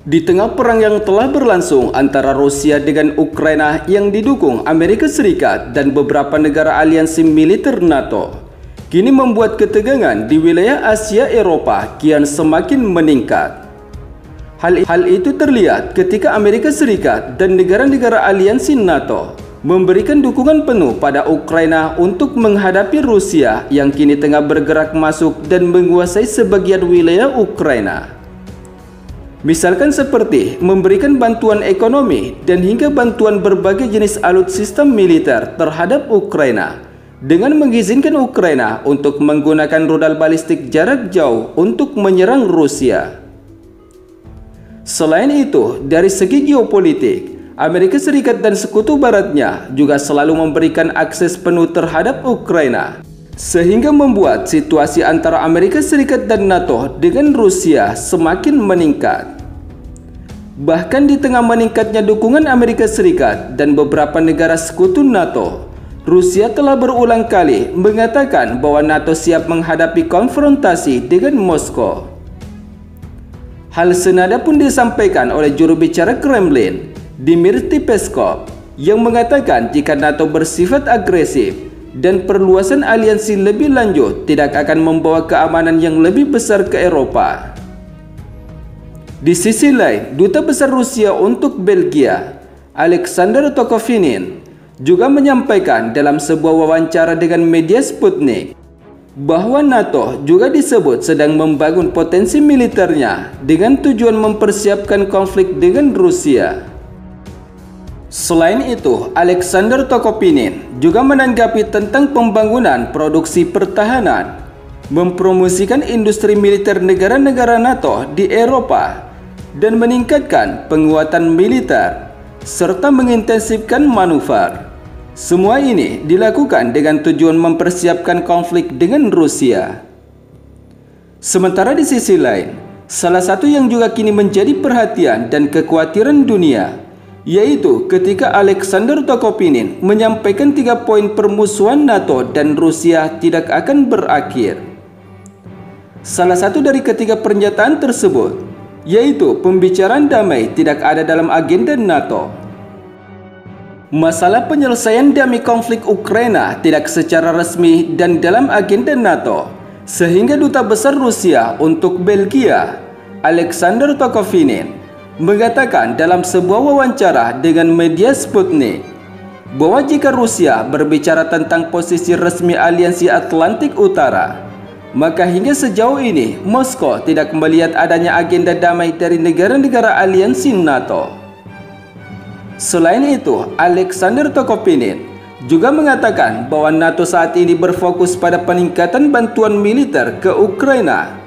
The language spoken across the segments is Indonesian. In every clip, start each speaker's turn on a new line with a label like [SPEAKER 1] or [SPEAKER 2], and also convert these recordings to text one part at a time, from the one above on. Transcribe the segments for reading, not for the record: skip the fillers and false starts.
[SPEAKER 1] Di tengah perang yang telah berlangsung antara Rusia dengan Ukraina yang didukung Amerika Serikat dan beberapa negara aliansi militer NATO, kini membuat ketegangan di wilayah Asia Eropa kian semakin meningkat. Hal itu terlihat ketika Amerika Serikat dan negara-negara aliansi NATO memberikan dukungan penuh pada Ukraina untuk menghadapi Rusia yang kini tengah bergerak masuk dan menguasai sebagian wilayah Ukraina. Misalkan seperti memberikan bantuan ekonomi dan hingga bantuan berbagai jenis alutsista militer terhadap Ukraina dengan mengizinkan Ukraina untuk menggunakan rudal balistik jarak jauh untuk menyerang Rusia. Selain itu, dari segi geopolitik, Amerika Serikat dan sekutu baratnya juga selalu memberikan akses penuh terhadap Ukraina, sehingga membuat situasi antara Amerika Serikat dan NATO dengan Rusia semakin meningkat. Bahkan di tengah meningkatnya dukungan Amerika Serikat dan beberapa negara sekutu NATO, Rusia telah berulang kali mengatakan bahwa NATO siap menghadapi konfrontasi dengan Moskow. Hal senada pun disampaikan oleh juru bicara Kremlin, Dmitry Peskov, yang mengatakan jika NATO bersifat agresif dan perluasan aliansi lebih lanjut tidak akan membawa keamanan yang lebih besar ke Eropa. Di sisi lain, Duta Besar Rusia untuk Belgia, Alexander Tokovinin, juga menyampaikan dalam sebuah wawancara dengan media Sputnik bahwa NATO juga disebut sedang membangun potensi militernya dengan tujuan mempersiapkan konflik dengan Rusia. Selain itu, Alexander Tokovinin juga menanggapi tentang pembangunan produksi pertahanan, mempromosikan industri militer negara-negara NATO di Eropa, dan meningkatkan penguatan militer, serta mengintensifkan manuver. Semua ini dilakukan dengan tujuan mempersiapkan konflik dengan Rusia. Sementara di sisi lain, salah satu yang juga kini menjadi perhatian dan kekhawatiran dunia, yaitu ketika Alexander Tokovinin menyampaikan 3 poin permusuhan NATO dan Rusia tidak akan berakhir. Salah satu dari ketiga pernyataan tersebut yaitu pembicaraan damai tidak ada dalam agenda NATO. Masalah penyelesaian damai konflik Ukraina tidak secara resmi dan dalam agenda NATO, sehingga Duta Besar Rusia untuk Belgia, Alexander Tokovinin, mengatakan dalam sebuah wawancara dengan media Sputnik bahwa jika Rusia berbicara tentang posisi resmi aliansi Atlantik Utara, maka hingga sejauh ini Moskow tidak melihat adanya agenda damai dari negara-negara aliansi NATO. Selain itu, Alexander Tokovinin juga mengatakan bahwa NATO saat ini berfokus pada peningkatan bantuan militer ke Ukraina,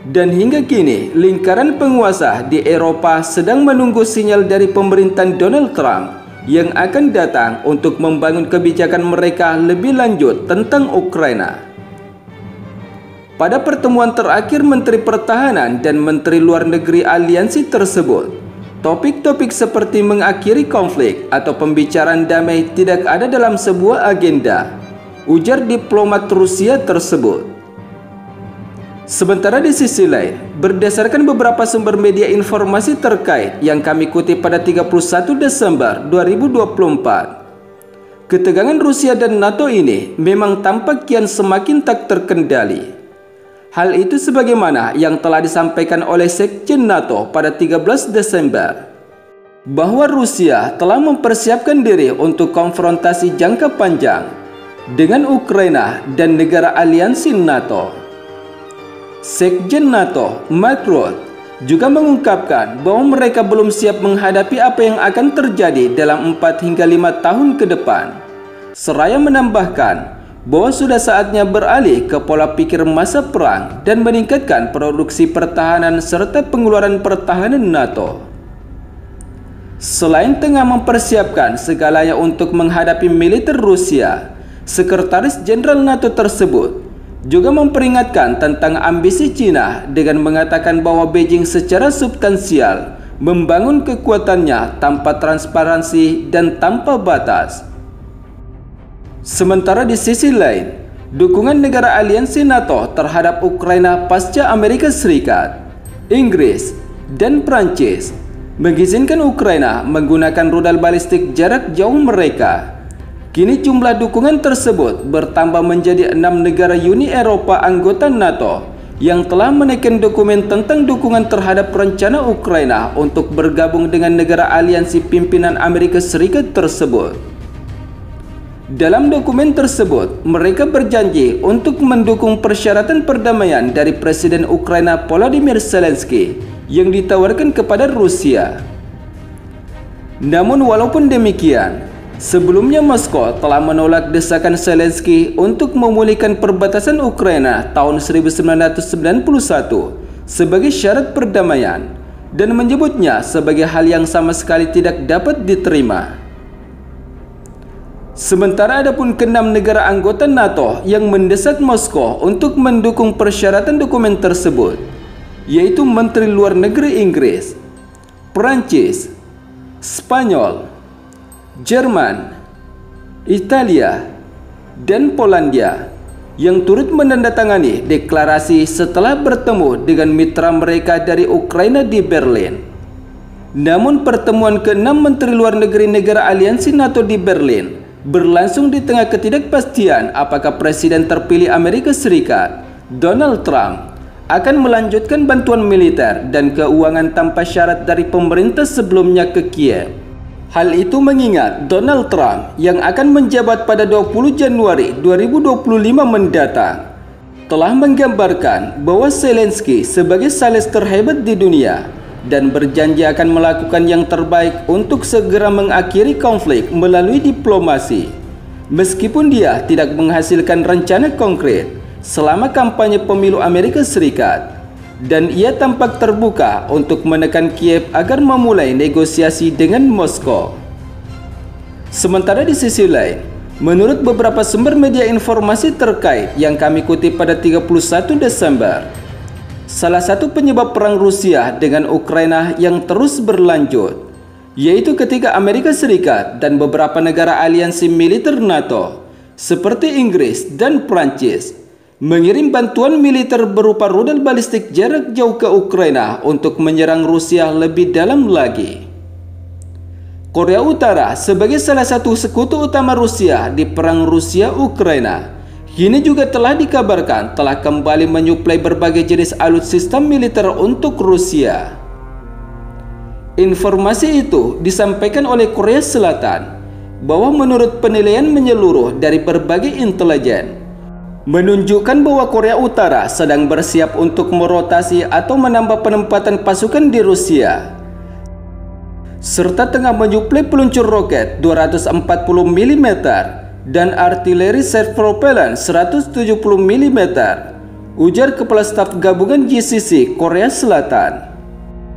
[SPEAKER 1] dan hingga kini lingkaran penguasa di Eropa sedang menunggu sinyal dari pemerintahan Donald Trump yang akan datang untuk membangun kebijakan mereka lebih lanjut tentang Ukraina. Pada pertemuan terakhir Menteri Pertahanan dan Menteri Luar Negeri aliansi tersebut, topik-topik seperti mengakhiri konflik atau pembicaraan damai tidak ada dalam sebuah agenda, ujar diplomat Rusia tersebut. Sementara di sisi lain, berdasarkan beberapa sumber media informasi terkait yang kami kutip pada 31 Desember 2024, ketegangan Rusia dan NATO ini memang tampak kian semakin tak terkendali. Hal itu sebagaimana yang telah disampaikan oleh Sekjen NATO pada 13 Desember, bahwa Rusia telah mempersiapkan diri untuk konfrontasi jangka panjang dengan Ukraina dan negara aliansi NATO. Sekjen NATO, Mark Rutte, juga mengungkapkan bahwa mereka belum siap menghadapi apa yang akan terjadi dalam 4 hingga 5 tahun ke depan, seraya menambahkan bahwa sudah saatnya beralih ke pola pikir masa perang dan meningkatkan produksi pertahanan serta pengeluaran pertahanan NATO. Selain tengah mempersiapkan segalanya untuk menghadapi militer Rusia, Sekretaris Jenderal NATO tersebut juga memperingatkan tentang ambisi Cina dengan mengatakan bahwa Beijing secara substansial membangun kekuatannya tanpa transparansi dan tanpa batas. Sementara di sisi lain, dukungan negara aliansi NATO terhadap Ukraina pasca Amerika Serikat, Inggris, dan Prancis mengizinkan Ukraina menggunakan rudal balistik jarak jauh mereka. Kini jumlah dukungan tersebut bertambah menjadi 6 negara Uni Eropa anggota NATO yang telah menaikkan dokumen tentang dukungan terhadap rencana Ukraina untuk bergabung dengan negara aliansi pimpinan Amerika Serikat tersebut. Dalam dokumen tersebut, mereka berjanji untuk mendukung persyaratan perdamaian dari Presiden Ukraina Volodymyr Zelensky yang ditawarkan kepada Rusia. Namun walaupun demikian, sebelumnya Moskow telah menolak desakan Zelensky untuk memulihkan perbatasan Ukraina tahun 1991 sebagai syarat perdamaian dan menyebutnya sebagai hal yang sama sekali tidak dapat diterima. Sementara adapun ke-6 negara anggota NATO yang mendesak Moskow untuk mendukung persyaratan dokumen tersebut, yaitu Menteri Luar Negeri Inggris, Prancis, Spanyol, Jerman, Italia, dan Polandia yang turut menandatangani deklarasi setelah bertemu dengan mitra mereka dari Ukraina di Berlin. Namun pertemuan ke-6 Menteri Luar Negeri negara aliansi NATO di Berlin berlangsung di tengah ketidakpastian apakah Presiden terpilih Amerika Serikat, Donald Trump, akan melanjutkan bantuan militer dan keuangan tanpa syarat dari pemerintah sebelumnya ke Kiev. Hal itu mengingat Donald Trump yang akan menjabat pada 20 Januari 2025 mendatang telah menggambarkan bahwa Zelensky sebagai sales terhebat di dunia dan berjanji akan melakukan yang terbaik untuk segera mengakhiri konflik melalui diplomasi. Meskipun dia tidak menghasilkan rencana konkret selama kampanye pemilu Amerika Serikat, dan ia tampak terbuka untuk menekan Kiev agar memulai negosiasi dengan Moskow. Sementara di sisi lain, menurut beberapa sumber media informasi terkait yang kami kutip pada 31 Desember, salah satu penyebab perang Rusia dengan Ukraina yang terus berlanjut, yaitu ketika Amerika Serikat dan beberapa negara aliansi militer NATO seperti Inggris dan Prancis mengirim bantuan militer berupa rudal balistik jarak jauh ke Ukraina untuk menyerang Rusia lebih dalam lagi. Korea Utara sebagai salah satu sekutu utama Rusia di perang Rusia-Ukraina kini juga telah dikabarkan telah kembali menyuplai berbagai jenis alutsista militer untuk Rusia. Informasi itu disampaikan oleh Korea Selatan bahwa menurut penilaian menyeluruh dari berbagai intelijen, menunjukkan bahwa Korea Utara sedang bersiap untuk merotasi atau menambah penempatan pasukan di Rusia, serta tengah menyuplai peluncur roket 240 mm dan artileri self-propellant 170 mm, ujar Kepala Staf Gabungan GCC Korea Selatan.